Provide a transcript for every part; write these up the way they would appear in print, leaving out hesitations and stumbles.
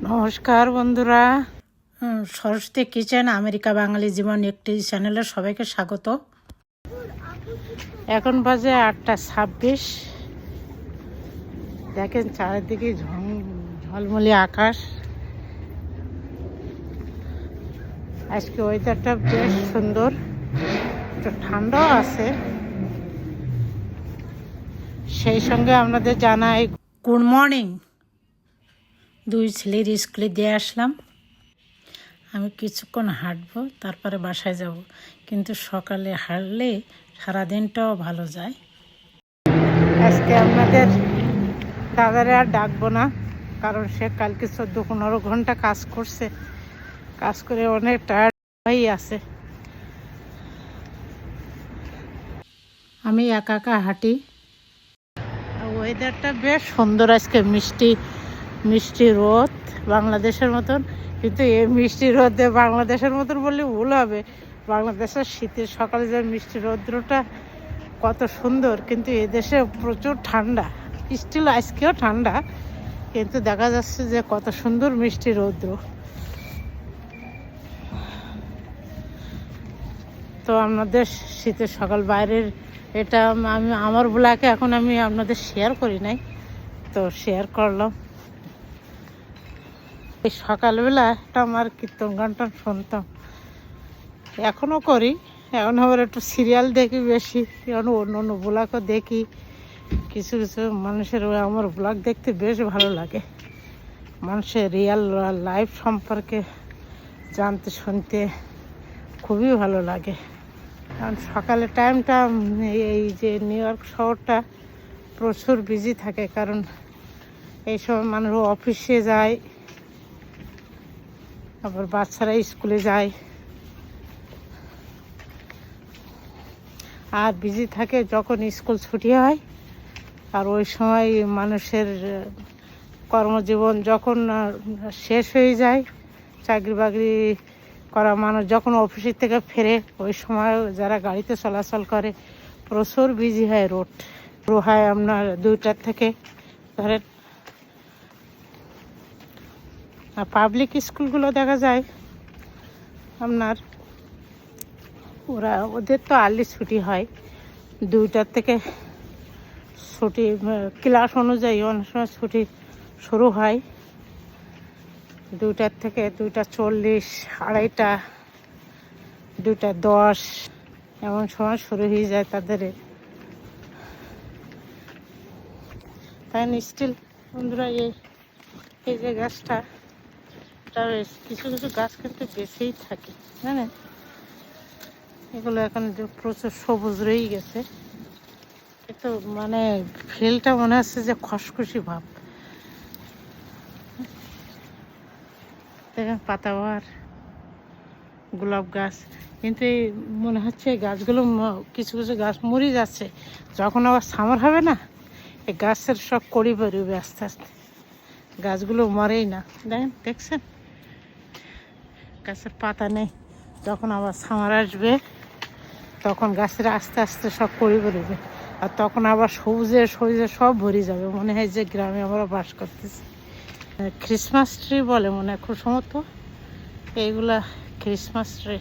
নমস্কার বন্ধুরা, Saraswati kitchen America বাঙালি জীবন একটি চ্যানেলে সবাইকে স্বাগত। এখন বাজে 8:26। দেখেন চারিদিকে ঝলমলে আকাশ। আজকে ওয়েদারটা বেশ সুন্দর, একটু ঠান্ডাও আছে। সেই সঙ্গে আপনাদের জানাই গুড মর্নিং। দুই ছেলের স্কুলে দিয়ে আসলাম। আমি কিছুক্ষণ হাঁটবো, তারপরে বাসায় যাব, কিন্তু সকালে হাঁটলে সারাদিনটাও ভালো যায়। আজকে আপনাদের দাদারে আর ডাকবো না, কারণ সে কালকে 14-15 ঘন্টা কাজ করছে, কাজ করে অনেক টায়ার্ড হয়ে আছে। আমি একা একা হাঁটি। ওয়েদারটা বেশ সুন্দর আজকে, মিষ্টি মিষ্টি রোদ, বাংলাদেশের মতন। কিন্তু এই মিষ্টি রোদে বাংলাদেশের মতন বললে ভুল হবে। বাংলাদেশের শীতের সকালে যে মিষ্টি রৌদ্রটা কত সুন্দর, কিন্তু এদেশে প্রচুর ঠান্ডা। স্টিল আজকেও ঠান্ডা, কিন্তু দেখা যাচ্ছে যে কত সুন্দর মিষ্টি রৌদ্র। তো আপনাদের শীতের সকাল বাইরের এটা আমি আমার ব্লগে এখন আমি আপনাদের শেয়ার করি নাই, তো শেয়ার করলাম। এই সকালবেলা একটা আমার কীর্তন গান শুনতাম, এখনও করি। এখন আবার একটু সিরিয়াল দেখি বেশি, এখন অন্য অন্য ব্লগও দেখি। কিছু কিছু মানুষের আমার ব্লগ দেখতে বেশ ভালো লাগে। মানুষের রিয়াল লাইফ সম্পর্কে জানতে শুনতে খুবই ভালো লাগে। কারণ সকালের টাইমটা এই যে নিউ ইয়র্ক শহরটা প্রচুর বিজি থাকে, কারণ এই সময় মানুষ অফিসে যায়, আবার বাচ্চারা স্কুলে যায়, আর বিজি থাকে যখন স্কুল ছুটি হয়। আর ওই সময় মানুষের কর্মজীবন যখন শেষ হয়ে যায়, চাকরি বাকরি করা মানুষ যখন অফিসের থেকে ফেরে, ওই সময় যারা গাড়িতে চলাচল করে প্রচুর বিজি হয়। রোড শুরু হয় আপনার 2টার থেকে ধরেন। আর পাবলিক স্কুলগুলো দেখা যায় আপনার ওদের তো আর্লি ছুটি হয়, 2টার থেকে ছুটি, ক্লাস অনুযায়ী অনেক সময় ছুটি শুরু হয় 2টার থেকে 2:40, 2:30, 2:10 এমন সময় শুরু হয়ে যায় তাদের। তাই স্টিল বন্ধুরা, এই যে গাছটা, কিছু কিছু গাছ কিন্তু বেঁচেই থাকে জানেন। এগুলো এখন প্রচুর সবুজ রয়ে গেছে, একটু মানে ফিলটা মনে হচ্ছে যে খসখসি ভাব। দেখেন পাতাবাহার, গোলাপ গাছ, কিন্তু এই মনে হচ্ছে এই গাছগুলো কিছু কিছু গাছ মরে যাচ্ছে। যখন আবার সামার হবে না, এই গাছের সব কড়ি বেরোবে আস্তে আস্তে, গাছগুলো মরেই না। দেখছেন গাছের পাতা নেই। যখন আবার সামার আসবে তখন গাছের আস্তে আস্তে সব কড়ি বেরোবে, আর তখন আবার সবুজে সবুজে সব ভরে যাবে। মনে হয় যে গ্রামে আমরা বাস করতেছি। ক্রিসমাস ট্রি বলে মনে হয় খুব সম্ভবত এইগুলা ক্রিসমাস ট্রি।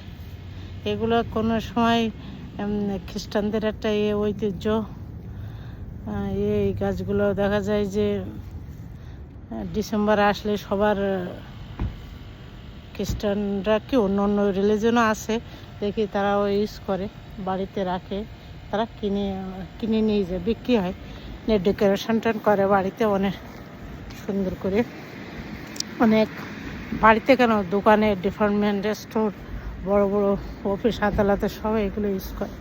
এগুলো কোনো সময় খ্রিস্টানদের একটা ঐতিহ্য। এই গাছগুলো দেখা যায় যে ডিসেম্বর আসলে সবার, খ্রিস্টানরা কি অন্য অন্য রিলিজনও আছে দেখি, তারাও ইউজ করে, বাড়িতে রাখে, তারা কিনে নিয়ে যায়, বিক্রি হয়, ডেকোরেশন করে বাড়িতে অনেক সুন্দর করে। অনেক বাড়িতে কেন, দোকানে, ডিপার্টমেন্ট স্টোর, বড় বড় অফিস আদালতে সবাই এগুলো ইউজ করে।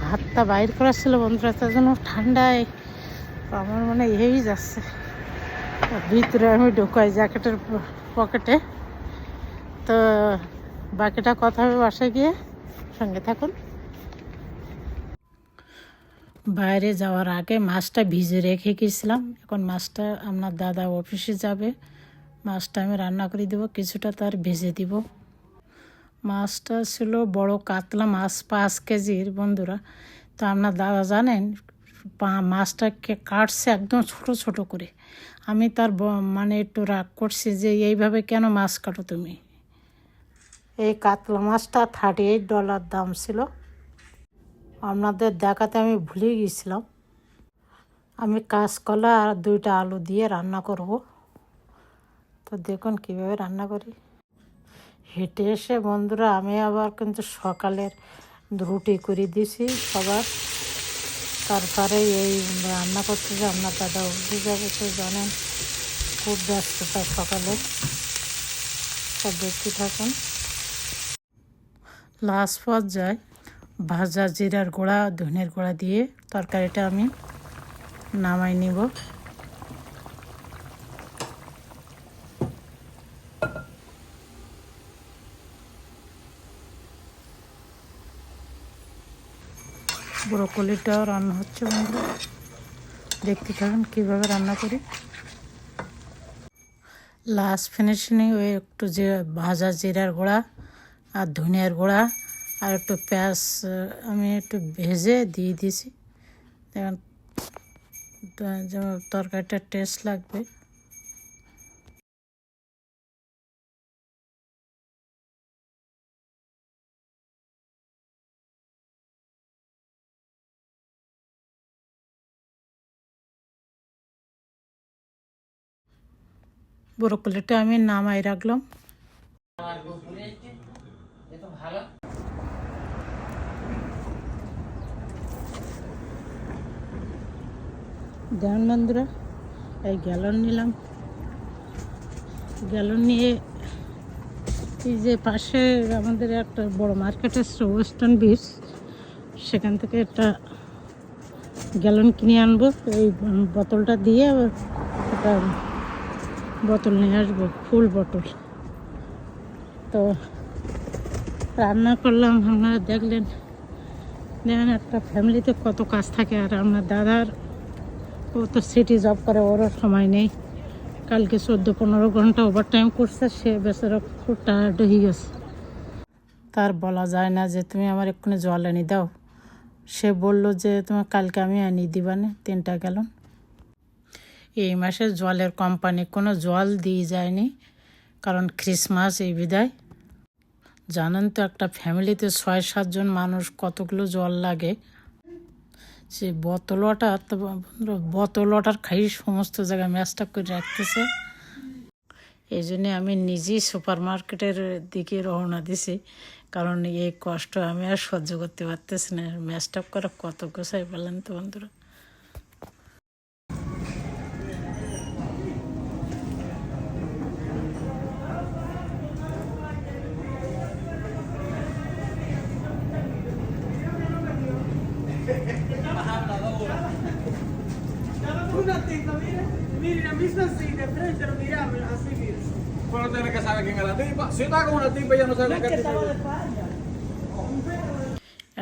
হাতটা বাইর করা ছিল বন্ধুরা, তার জন্য ঠান্ডায় আমার মানে এই যাচ্ছে। ভিতরে আমি ঢোকাই জ্যাকেটের পকেটে। তো বাকিটা কথা হবে বাসায় গিয়ে, সঙ্গে থাকুন। বাইরে যাওয়ার আগে মাছটা ভিজে রেখে গেছিলাম। এখন মাছটা আপনার দাদা অফিসে যাবে, মাছটা আমি রান্না করে দেবো, কিছুটা তার ভেজে দিব। মাছটা ছিল বড় কাতলা মাছ, 5 কেজির বন্ধুরা। তো আপনার দাদা জানেন মাছটাকে কাটছে একদম ছোট ছোট করে। আমি তার মানে একটু রাগ করছি যে এইভাবে কেন মাছ কাটো তুমি। এই কাতলা মাছটা $38 দাম ছিল। আপনাদের দেখাতে আমি ভুলে গিয়েছিলাম। আমি কাঁচকলা আর 2টা আলু দিয়ে রান্না করব। তো দেখুন কীভাবে রান্না করি। হেঁটে এসে বন্ধুরা আমি আবার কিন্তু সকালের রুটি করে দিছি সবার। তারপরে এই রান্না করতে যে আপনার দাদা উঠে যাবে, তো জানেন খুব ব্যস্ততা সকালে। সব দেখতে থাকুন। লাস্ট পর্যায়ে ভাজা জিরার গুঁড়া ধনের গুঁড়া দিয়ে তরকারিটা আমি নামাই নিব। ব্রোকলিটাও রান্না হচ্ছে বন্ধুরা, দেখতে থাকুন কীভাবে রান্না করি। লাস্ট ফিনিশিং ওই একটু যে ভাজা জিরার গুঁড়া আর ধনিয়ার গুঁড়া আর একটু পেঁয়াজ আমি একটু ভেজে দিয়ে দিয়েছি। দেখুন যেমন তরকারিটা টেস্ট লাগবে। ব্রোকলিটা আমি নামাই রাখলাম। দেখুন বন্ধুরা এই গ্যালন নিলাম। গ্যালন নিয়ে এই যে পাশে আমাদের একটা বড় মার্কেট আছে ওয়েস্টার্ন বিচ, সেখান থেকে একটা গ্যালন কিনে আনবো। এই বোতলটা দিয়ে একটা বোতল নিয়ে আসবো, ফুল বোতল। তো রান্না করলাম, আপনারা দেখলেন। দেখেন একটা ফ্যামিলিতে কত কাজ থাকে। আর আপনার দাদার ও তো সিটি জব করে, ওরও সময় নেই। কালকে 14-15 ঘন্টা ওভার টাইম করছে, সে বেচারা খুব টায়ার্ড হয়ে গেছে। তার বলা যায় না যে তুমি আমার এক্ষুনি জল এনে দাও। সে বলল যে তোমার কালকে আমি এনে দিবানে 3টা গ্যালন। এই মাসে জলের কোম্পানি কোনো জল দিয়ে যায়নি, কারণ ক্রিসমাস এই বিদায়। জানেন তো একটা ফ্যামিলিতে 6-7 জন মানুষ কতগুলো জল লাগে। সে বোতল ওয়াটার খাই সমস্ত জায়গায় ম্যাচটা করে রাখতেছে। এই জন্যে আমি নিজেই সুপার মার্কেটের দিকে রওনা দিছি, কারণ এই কষ্ট আমি আর সহ্য করতে পারতেছি না। ম্যাচটাপ করা কত গোছাই বললেন তো বন্ধুরা। Miren, a mí se sigue, pero mira, así mismo. Bueno, tiene que saber quién es la tipa. Si está con una tipa, ya no sabe qué tipa es.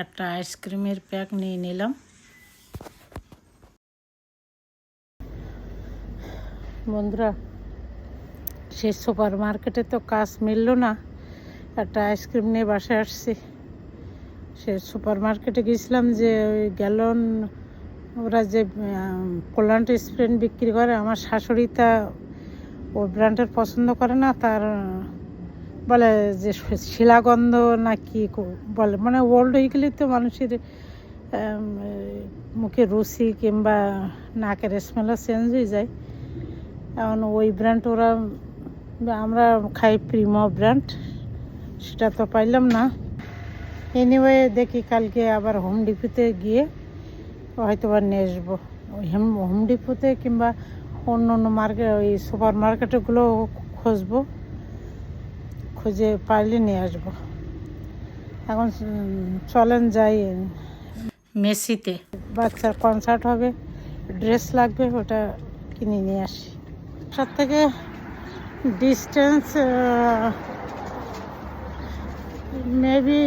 একটা আইসক্রিমের প্যাক নিয়ে নিলাম। বন্ধুরা সেই সুপার মার্কেটে তো কাজ মিলল না, একটা আইসক্রিম নিয়ে বাসায় আসছি। সে সুপার মার্কেটে গেছিলাম যে ওই গ্যালন ওরা যে কোল্যান্ড স্প্রেন বিক্রি করে, আমার শাশুড়ি তা ওই ব্র্যান্ডের পছন্দ করে না। তার বলে যে শিলাগন্ধ না কি বলে, মানে ওল্ড হয়ে গেলে তো মানুষের মুখে রুচি কিংবা নাকের স্মেলও চেঞ্জ হয়ে যায়। এখন ওই ব্র্যান্ড ওরা, আমরা খাই প্রিমো ব্র্যান্ড, সেটা তো পাইলাম না। এনিওয়ে দেখি কালকে আবার হোম ডিপোতে গিয়ে হয়তো বা নিয়ে আসবো। ওই হোম ডিপোতে কিংবা অন্য অন্য মার্কেট ওই সুপার মার্কেটগুলো খুঁজবো, খুঁজে পাইলে নিয়ে আসবো। এখন চলেন যাই মেসিতে, বাচ্চার কনসার্ট হবে, ড্রেস লাগবে, ওটা কিনে নিয়ে আসি। তার থেকে ডিস্টেন্স মেবি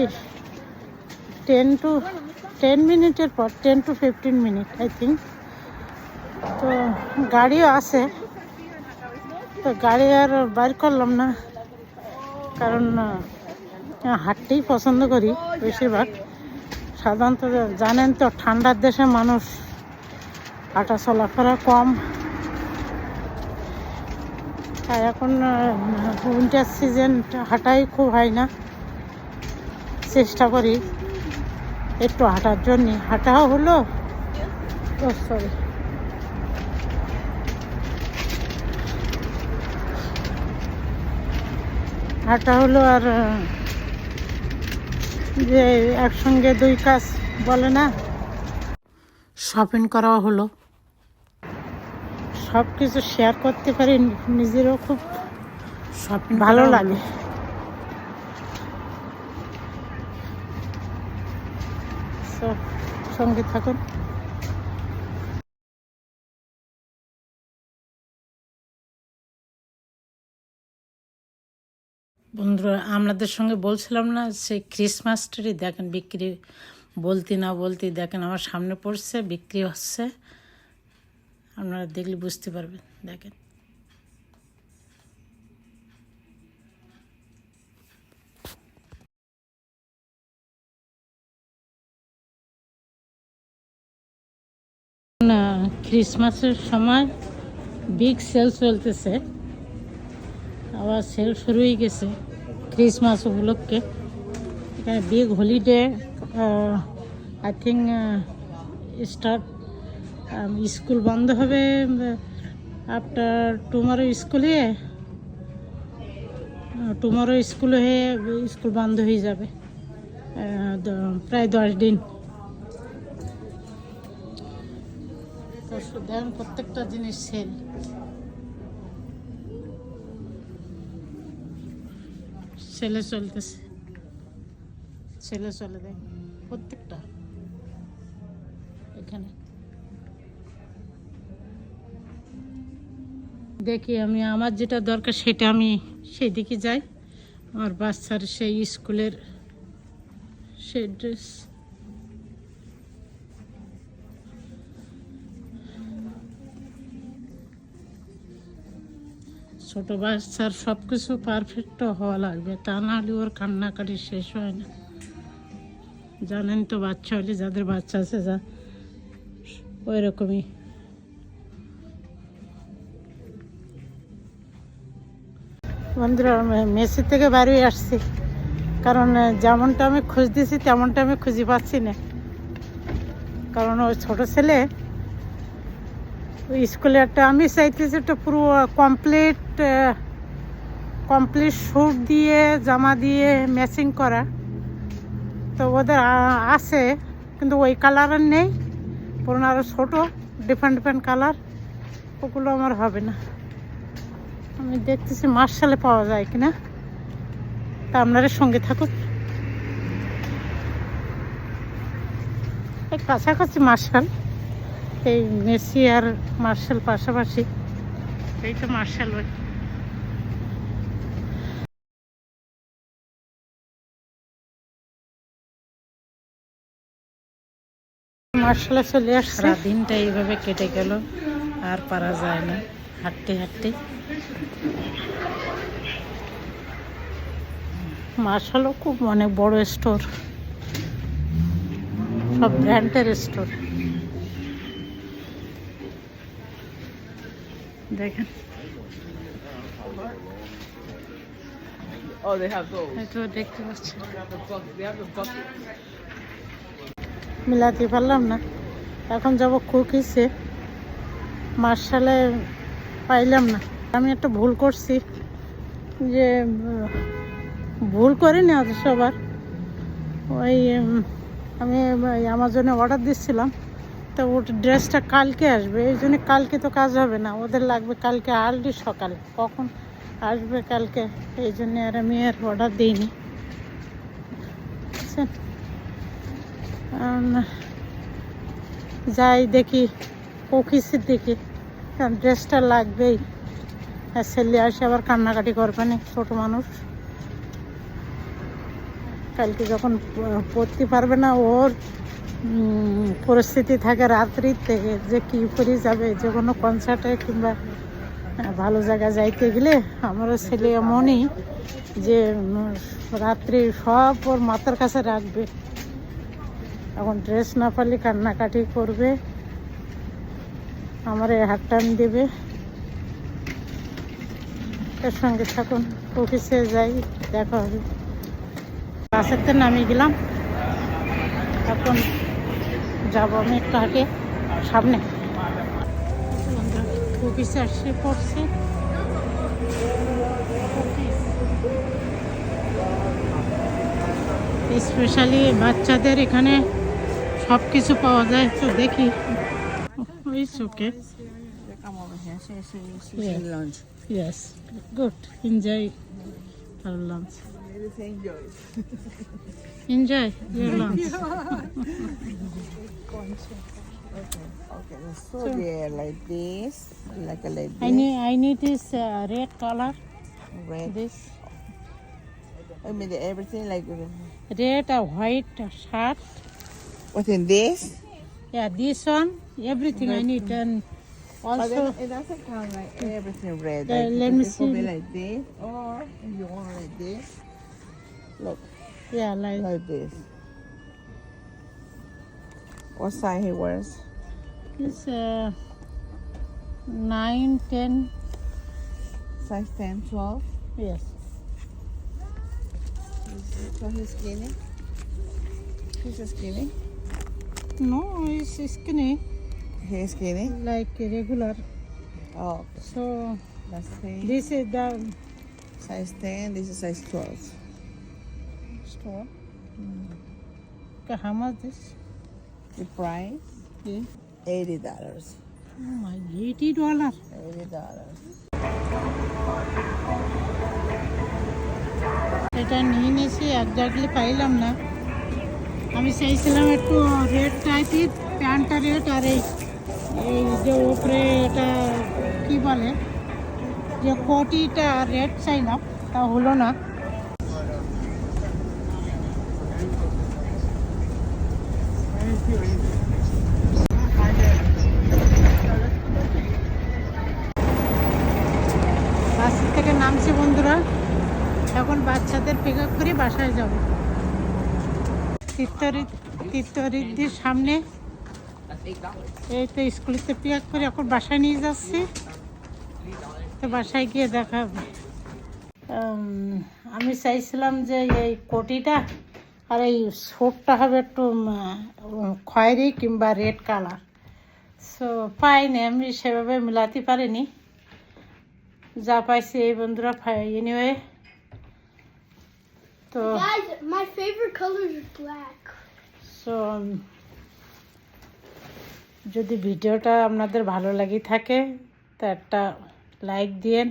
10 মিনিটের পর, 10 to 15 মিনিট আই থিঙ্ক। তো গাড়িও আছে, তো গাড়ি আর বাইর করলাম না, কারণ হাঁটতেই পছন্দ করি বেশিরভাগ। সাধারণত জানেন তো ঠান্ডার দেশে মানুষ হাঁটা চলাফেরা কম। আর এখন উইন্টার সিজন, হাঁটাই খুব হয় না। চেষ্টা করি একটু হাঁটার জন্য, হাঁটাও হলো। ও সরি, হাঁটা হলো আর যে একসঙ্গে দুই কাজ বলে না। শপিং করাও হলো, সব কিছু শেয়ার করতে পারি, নিজেরও খুব শপিং ভালো লাগে। সঙ্গে থাকুন। বন্ধুরা, আপনাদের সঙ্গে বলছিলাম না সেই ক্রিসমাস ট্রি দেখেন বিক্রি, বলতে না বলতে দেখেন আমার সামনে পড়ছে, বিক্রি হচ্ছে। আপনারা দেখলে বুঝতে পারবেন। দেখেন না, ক্রিসমাসের সময় বিগ সেল চলতেছে, আবার সেল শুরু হয়ে গেছে ক্রিসমাস উপলক্ষে। এখানে big holiday I think start. School বন্ধ হবে আফটার টুমরো। টুমরো স্কুল হয়ে স্কুল বন্ধ হয়ে যাবে প্রায় 10 দিন। তো দেখেন প্রত্যেকটা জিনিস সেল। সেলে চলতেছে, সেলে চলে দেয় প্রত্যেকটা। এখানে দেখি আমি আমার যেটা দরকার সেটা আমি সেই দিকে যাই। আমার বাচ্চার সেই স্কুলের সেই ড্রেস, ছোট বাচ্চার সব কিছু পারফেক্ট হওয়া লাগবে, তা না হলে ওর কান্নাকাটি শেষ হয় না। জানেন তো বাচ্চা হলে, যাদের বাচ্চা আছে যা ওই রকমই। বন্ধুরা, মেসি থেকে বাইরে আসছি, কারণ যেমনটা আমি খুঁজতেছি তেমনটা আমি খুঁজে পাচ্ছি না। কারণ ওই ছোটো ছেলে ওই স্কুলে একটা, আমি চাইতেছি একটা পুরো কমপ্লিট স্যুট দিয়ে জামা দিয়ে ম্যাচিং করা। তো ওদের আছে কিন্তু ওই কালারের নেই, পুরোনো আরও ছোটো ডিফারেন্ট কালার, ওগুলো আমার হবে না। আমি দেখতেছি মার্শালে পাওয়া যায় কিনা, তা আপনারা সঙ্গে থাকুন। এই কাছাকাছি মার্শাল, এই মেসি আর মার্শাল পাশাপাশি, এই তো মার্শাল ওই। মার্শালে চলে আসছে। সারা দিনটা এইভাবে কেটে গেল, আর পারা যায় না হাঁটতে হাঁটতে। মার্শালও খুব অনেক বড় স্টোর, সব ব্র্যান্ডের স্টোর। দেখেন দেখতে পাচ্ছি, মিলাতে পারলাম না। এখন যাব কুকিসে, মার্শালে পাইলাম না। আমি একটা ভুল করছি, যে ভুল করিনি আজ সবার। ওই আমি অ্যামাজনে অর্ডার দিচ্ছিলাম, তো ওর ড্রেসটা কালকে আসবে, এই জন্য কালকে তো কাজ হবে না, ওদের লাগবে কালকে আর্লি সকালে। কখন আসবে কালকে, এই জন্যে আর আমি আর অর্ডার দিইনি। বুঝছেন, যাই দেখি কুকিসের দিকে, কারণ ড্রেসটা লাগবেই। আর ছেলে আসে আবার কান্নাকাটি করবে না, ছোটো মানুষ, কালকে যখন পড়তে পারবে না, ওর পরিস্থিতি থাকে রাত্রির থেকে যে কী করে যাবে, যে কোনো কনসার্টে কিংবা ভালো জায়গায় যাইতে গেলে। আমারও ছেলে এমনই যে রাত্রি সব ওর মাথার কাছে রাখবে, এখন ড্রেস না পারলে কান্নাকাটি করবে। আমার এই হাত টান দেবে। এর সঙ্গে থাকুন, অফিসে যাই, দেখা হবে। বাসেতে নামিয়ে গেলাম, এখন যাবো আমি একটু আগে সামনে। অফিসে এসে পড়ছি। স্পেশালি বাচ্চাদের এখানে সব কিছু পাওয়া যায়, তো দেখি। It's okay. Come over here. She Yeah. lunch. Yes, good. Enjoy our lunch. Everything enjoys. Enjoy your lunch. Okay, so they're like this, like this. I need this red color. Red. This I mean, everything like. red or white shirt. What's in this? Yeah, this one. Everything I need, and But also then it doesn't come like everything red. let me it could be see. like this, or if you want like this. Look, yeah, like this. What size he wears? this 9, 10. Size 10, 12. Yes. So he's skinny. He's a skinny. No, it's skinny, He's skinny. like regular. Oh, So that's okay. this is the Size 10. This is size 12. store. Okay, how much this? The price Yeah. $80. Oh my, $80. $80. এটা নিয়ে নিয়েছি, exactly পাইলাম না। আমি চাইছিলাম একটু red টাইপের, প্যান্টটা রেড, আর এই যে উপরে এটা কি বলে, যে কোটিটা রেড চাইলাম, তা হলো না। বাস থেকে নামছি বন্ধুরা, এখন বাচ্চাদের পিক আপ করে বাসায় যাব। তীর্থরিদ্ধির সামনে এই তো স্কুলেতে পিক আপ করে এখন বাসায় নিয়ে যাচ্ছি। তো বাসায় গিয়ে দেখা হবে। আমি চাইছিলাম যে এই কোটিটা আর এই স্যুটটা হবে একটু খয়েরি কিংবা রেড কালার। সো পাইনি, আমি সেভাবে মিলাতে পারিনি। যা পাইছি এই বন্ধুরা, এনিওয়ে। তো Guys, my favorite color is black. So যদি ভিডিওটা আপনাদের ভালো লাগে থাকে তো একটা লাইক দিয়েন,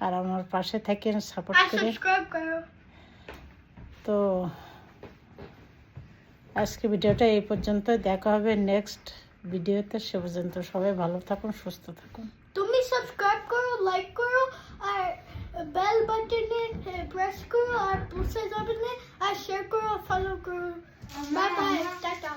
আর আমার পাশে থাকেন, সাপোর্ট I করে। subscribe, girl. তো আজকে ভিডিওটা এই পর্যন্ত, দেখা হবে নেক্সট ভিডিওতে। সে পর্যন্ত সবাই ভালো থাকুন, সুস্থ থাকুন। তুমি subscribe করো, like করো, আর বেল বাটনে প্রেস করো, আর পাশে যাবেন আর শেয়ার করো, ফলো করো। Bye bye, tata.